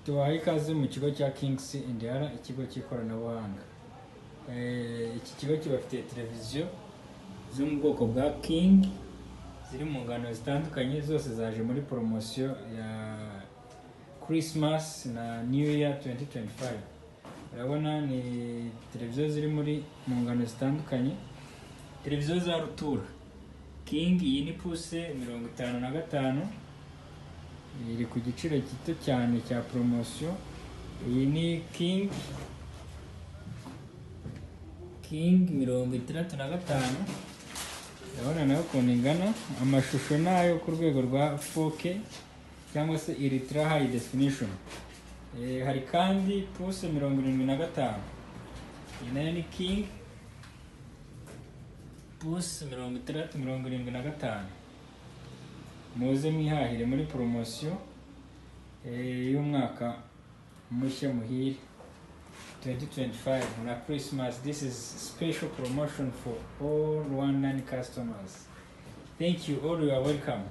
Tubahaye ikaze mu kigo cya Kings Indiana, ikigo cy'ikoranabuhanga. Iki kigo kibafitiye televiziyo zo mu bwoko bwa King ziri mu ngano zitandukanye, zose zaje muri poromosiyo ya Christmas na New Year 2025. Urabona ni televiziyo ziri mu ngano zitandukanye, televiziyo za rutura. King iyi ni puse 55, iri ku giciro gito cyane cya poromosiyo. Iyi ni King 65, urabona nayo ukuntu ingana. Amashusho nayo ku rwego rwa 4K cyangwa se ultra high definition. Hari kandi puse 75, iyi nayo ni King puse 75. Muze mwihahire muri poromosiyo y'umwaka mushya muhire 2025 na Christmas. This is special promotion for all Rwandan customers. Thank you all, you are welcome.